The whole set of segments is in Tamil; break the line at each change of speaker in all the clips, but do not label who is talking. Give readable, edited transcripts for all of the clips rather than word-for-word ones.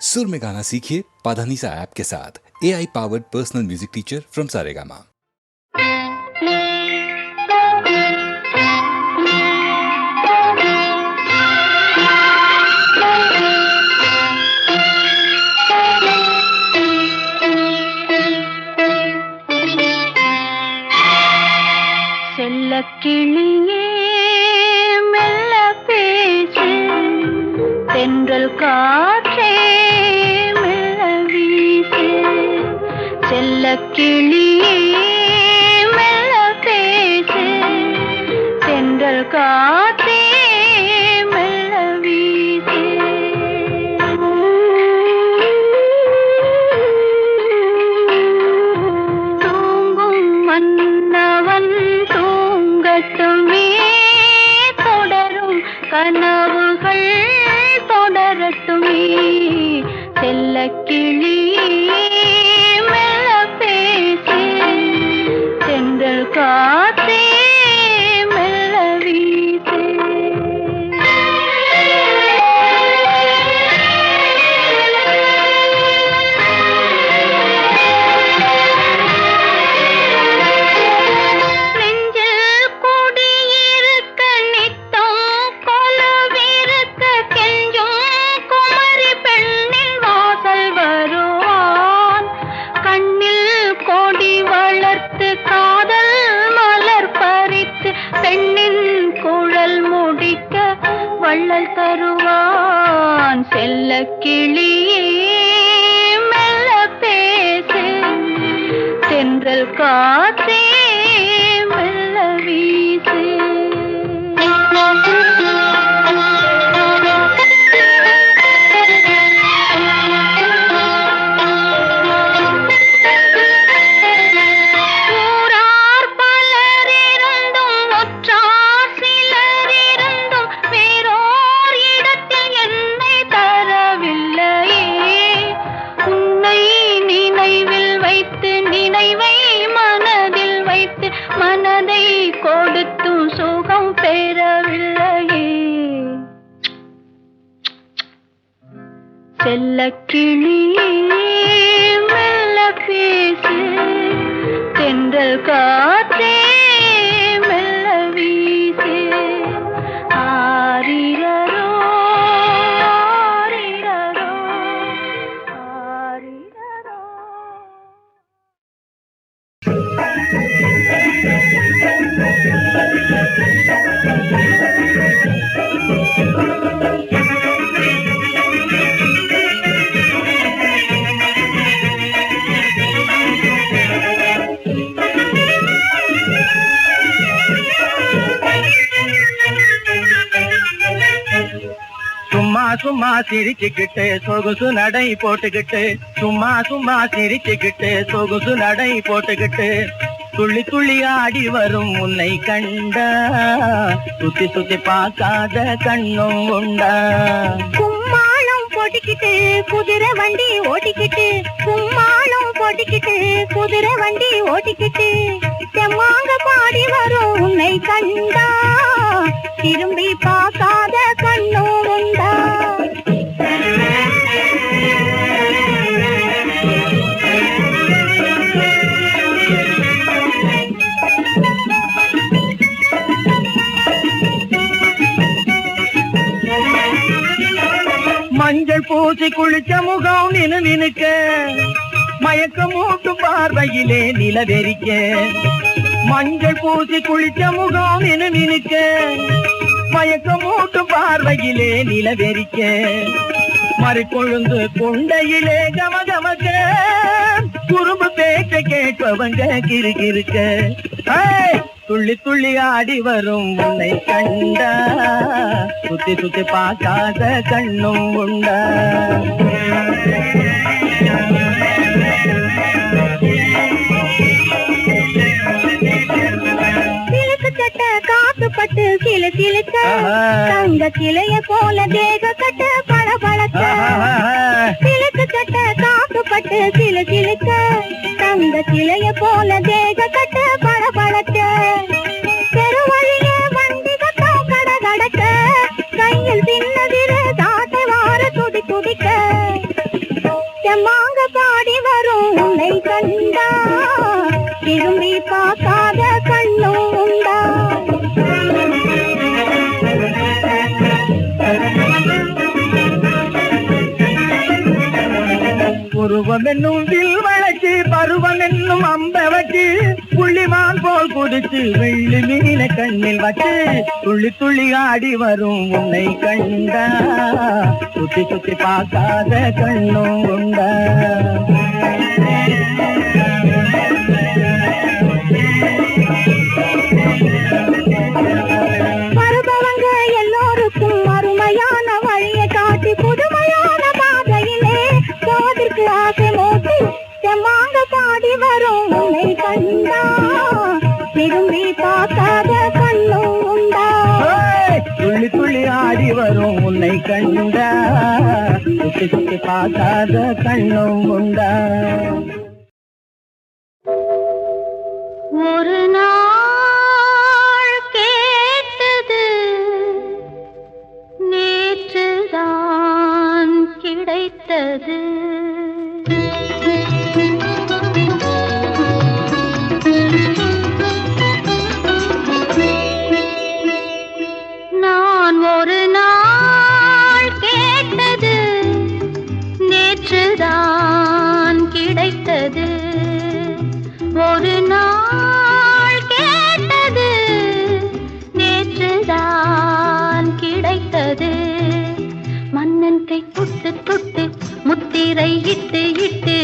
सुर में गाना सीखिए पाधानीसा ऐप के साथ। AI powered personal music teacher from Saregama.
செல்லக்கிளியே மெல்ல பேசு, தென்றல் காற்றே மெல்ல வீசு. செல்லக்கிளியே மெல்ல பேசு, தென்றல் காற்றே மெல்ல வீசு. தூங்கும் மன்னவன் தூங்கட்டுமே, தொடரும் கனவுகள் தொடரட்டுமே. செல்லக்கிளியே மெல்ல பேசு, தென்றல் காற்றே மெல்ல வீசு. நெஞ்சில் குடியிருக்க நித்தம் கொலுவிருக்க கெஞ்சும் குமரி பெண்ணின் வாசல் வருவான். கண்ணில் கொடி வளர்த்து காதல் மலர் பறித்து பெண்ணின் குழல் முடிக்க வள்ளல் தருவான். செல்லக்கிளியே மெல்ல பேசு, தென்றல் காற்றே மெல்ல வீசு. ஊரார் பலரிருந்தும் ஒற்றார் சிலரிருந்தும் வேறோர் இடத்தில் என்னை தரவில்லையே. உன்னை நினைவில் வைத்து நினைவை மனதில் வைத்து மனதை கொடுத்தும் சுகம் பெறவில்லையே. செல்லக்கிளியே மெல்ல பேசு, தென்றல் காற்றே மெல்ல வீசு. ஆரிரரோ ஆரிரரோ ஆரிரரோ.
சும்மா சும்மா சிரிச்சுக்கிட்டு சொகுசு நடை போட்டுக்கிட்டு, சும்மா சும்மா சிரிச்சுக்கிட்டு சொகுசு நடை போட்டுக்கிட்டு, துள்ளி துள்ளி ஆடி வரும் உன்னை கண்டா, சுத்தி சுத்தி பார்க்காத கண்ணும் உண்டா.
கும்மாளம் போட்டுக்கிட்டு குதிரை வண்டி ஓட்டிக்கிட்டு, கும்மாளம் போட்டுக்கிட்டு குதிரை வண்டி ஓட்டிக்கிட்டு, செம்மாங்க பாடி வரும் உன்னை கண்டா, திரும்பி பார்க்காத கண்ணும் உண்டா.
மஞ்சள் பூசி குளிச்ச முகம் நினுக்க, மயக்கம் மூட்டும் பார்வையிலே நிலவெறிக்க. மஞ்சள் பூசி குளிச்ச முகம் நினுக்க, மயக்கம் மூட்டும் பார்வையிலே நிலவெறிக்க. மறுக்கொழுந்து குண்டையிலே கமகமக்க, குறும்பு பேச்ச கேட்பவங்க கிறுகிறுக்க. துள்ளி துள்ளி ஆடி வரும் உன்னை கண்டா, சுத்தி சுத்தி பார்க்காத கண்ணும் உண்டா.
சிலுக்கு சட்ட காத்து பட்டு சில சிலுக்க, தங்க சிலைய போல தேக கட்ட பழ பழக்க. சிலுக்கு சட்ட காத்து பட்டு சில சிலுக்க, தங்க சிலைய போல தேக கட்ட பழ பழக்க. பெருவழியே வண்டி கட்டம் கட கடக்க, கையில் சின்னதிர தாட்டை வார துடி துடிக்க. செம்மாங்க பாடி வரும் உன்னை கண்டா திரும்பி பார்க்காத கண்ணும் உண்டா
உருவம் என்னும் வில் வளர்ச்சி பருவம் என்னும் அம்ப வச்சு புள்ளிமான் போல் குதிச்சு வெள்ளி மீன கண்ணில் வச்சு துள்ளி துள்ளி ஆடி வரும் உன்னை கண்டா சுத்தி சுத்தி பார்க்காத கண்ணும் உண்டா
வருபவங்க எல்லோருக்கும் அருமையான வழியை காட்டி புதுமையான பாதையிலே போவதற்கு ஆசை மூட்டி செம்மாங்க பாடி வரும் உன்னை கண்டா திரும்பி பார்க்காத கண்ணும் உண்டா
துள்ளி துள்ளி ஆடி வரும் உன்னை கண்டா சுத்தி சுத்தி பார்க்காத கண்ணும் உண்டா
ஒரு நாள் கேட்டது நேற்றுதான் கிடைத்தது நான் ஒரு நாள் கேட்டது நேற்றுதான் கிடைத்தது ஒரு நாள் கேட்டது நேற்றுதான் கிடைத்தது மன்னன் கை தொட்டு தொட்டு முத்திரை இட்டு இட்டு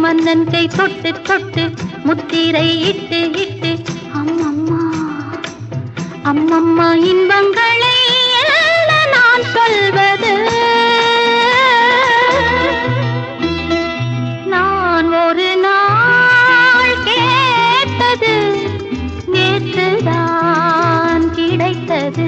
மன்னன் கை தொட்டு தொட்டு முத்திரை இட்டு இட்டு அம்மம்மா அம்மம்மா இன்பங்களை எல்லாம் நான் சொல்வது நான் ஒரு நாள் கேட்டது நேற்றுதான் கிடைத்தது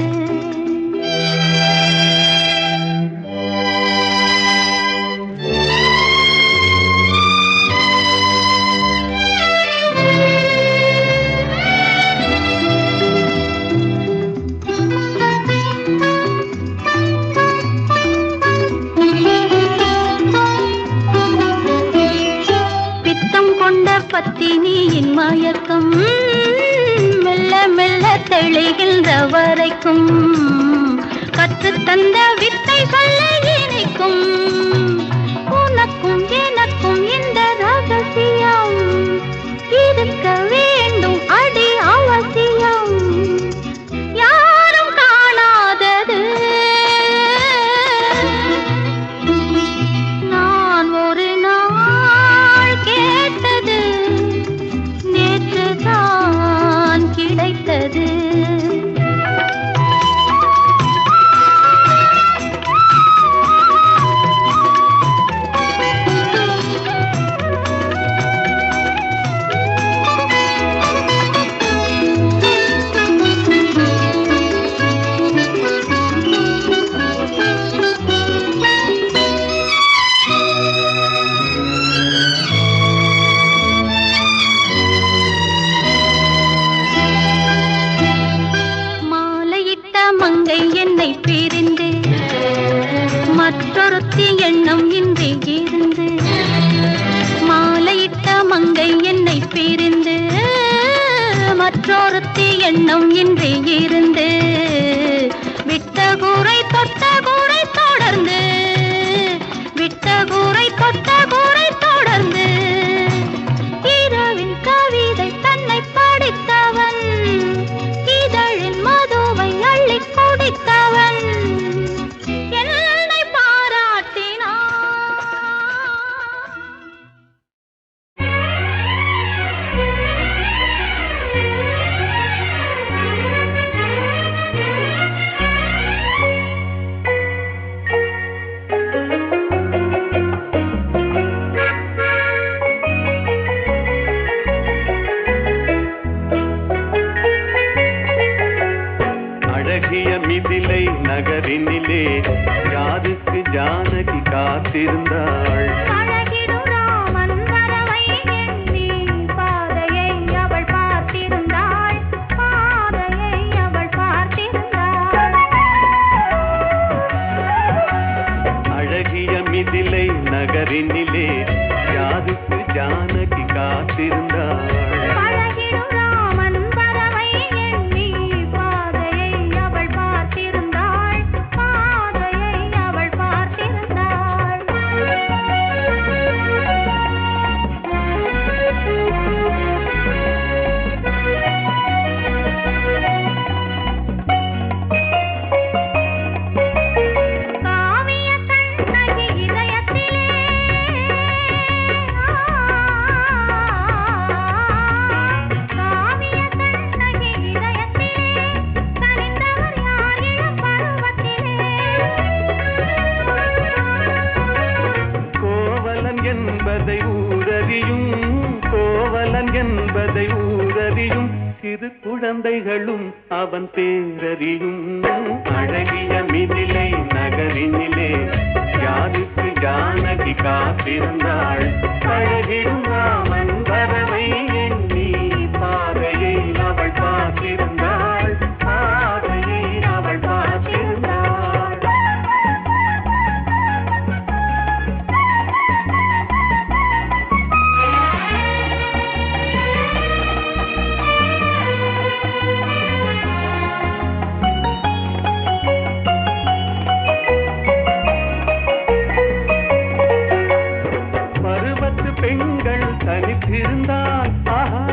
பத்தினியின் மயக்கம் மெல்ல மெல்ல தெளிகின்ற வரைக்கும் கற்றுத் தந்த வித்தை சொல்ல இனிக்கும் உனக்கும் எனக்கும் இந்த ரகசியம் இருக்க வேண்டும் அடி அவசியம் யாரும் காணாதது நான் ஒரு நாள் கேட்டது நேற்றுதான் கிடைத்தது மற்றொருத்தி எண்ணம் இன்றி இருந்து மாலையிட்ட மங்கை என்னை பிரிந்து மற்றொருத்தி எண்ணம் இன்றி இருந்து விட்ட கூரை தொட்ட கூரை தொடர்ந்து விட்ட கூரை தொட்ட கூரை தொடர்ந்து இரவில் கவிதை தன்னை படித்தவன் இதழின் மதுவை அள்ளி குடித்தவன்
மிதிலை நகரினிலே யாருக்கு ஜானகி காத்திருந்தாள் அழகிய மிதிலை நகரினிலே யாருக்கு ஜானகி காத்திருந்தாள்.
பழகிடும் ராமன் பறவை எண்ணி பாதையை அவள் பார்த்திருந்தாள், பாதையை அவள் பார்த்திருந்தாள். காவிய கண்ணகி இதயத்திலே காவிய கண்ணகி இதயத்திலே கனிந்தவர் யார் இளம் பருவத்திலே.
கோவலன் என்பதை ஊரறியும், கோவலன் என்பதை ஊரறியும், சிறு குழந்தைகளும் அவன் பேரறியும். அழகிய மிதிலை நகரினிலே யாருக்கு ஜானகி காத்திருந்தாள். பழகிடும் ராமன் பறவை எண்ணி பாதையை அவள் பார்த்திருந்தாள், பாதையை அவள் பார்த்திருந்தாள். பருவத்து பெண்கள் தனித்திருந்தால் ஆஹா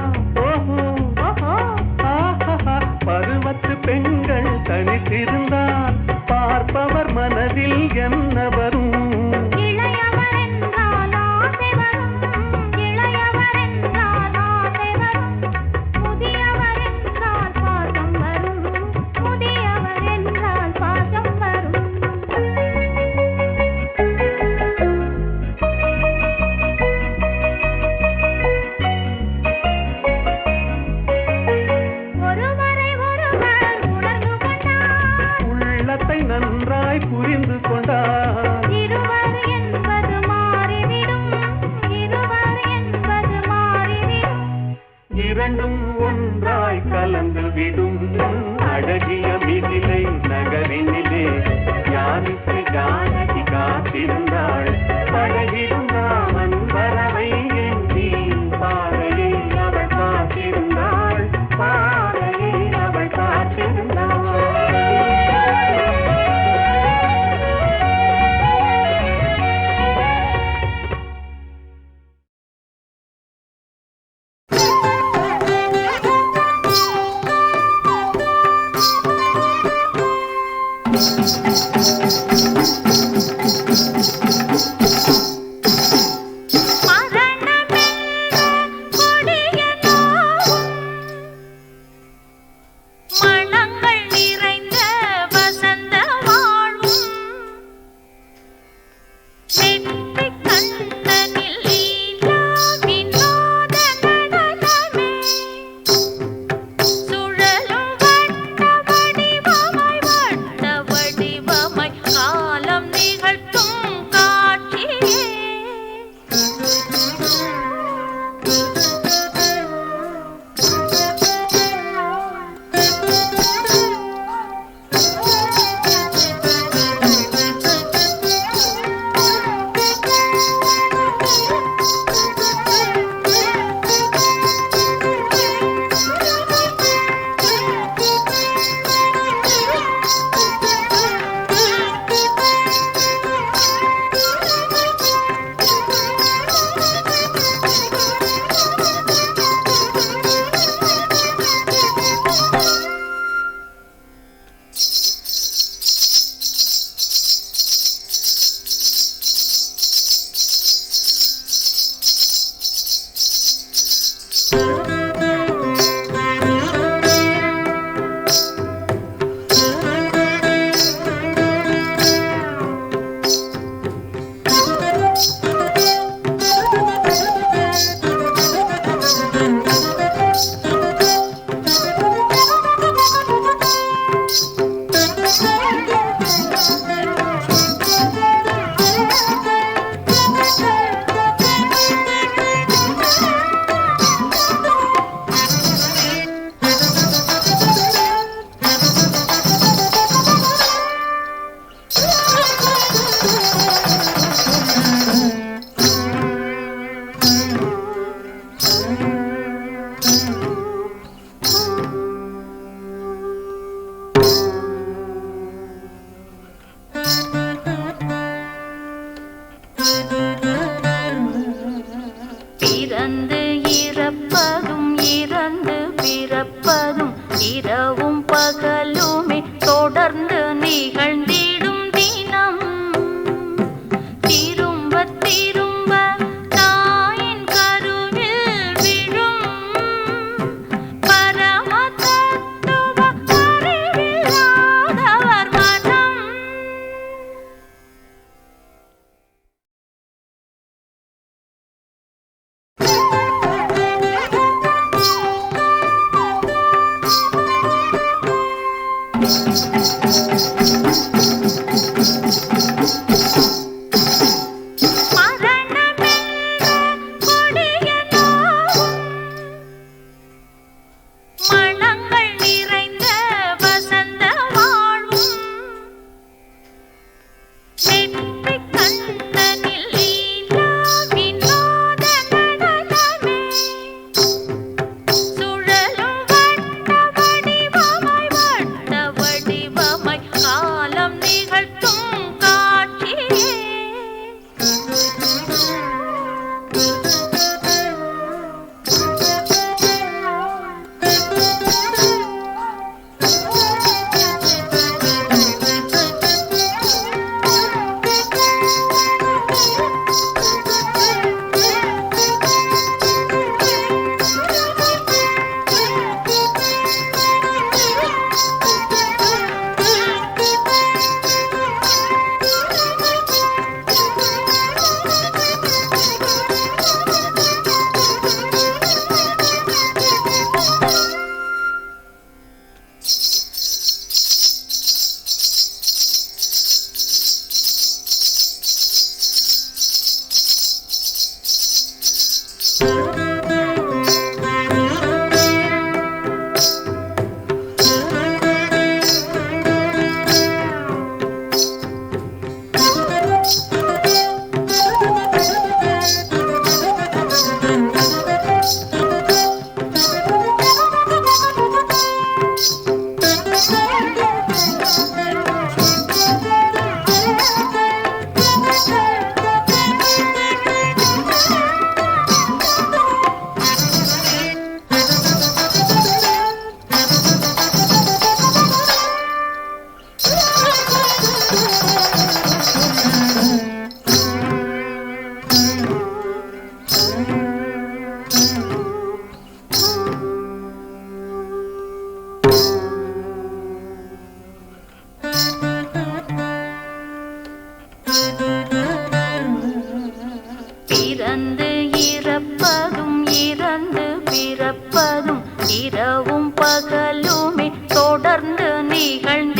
பிறந்து இறப்பதும் இறந்து பிறப்பதும் இரவும் பகலுமே தொடர்ந்து நிகழ்ந்திடும் தினம் திரும்ப திரும்ப தாயின் கருவில் விழும் பரம தத்துவ அறிவில்லாதவர் மனம். மனங்கள் நிறைந்த வசந்த வாழ்வும் வெற்றி கண்ணனில் லீலா வினோத நடனமே சுழலும் வட்ட வடிவமாய் காலம் நிகழ்த்தும் காட்சியே. பிறந்து இறப்பதும் இறந்து பிறப்பதும் இரவும் பகலுமே தொடர்ந்து நிகழ்ந்து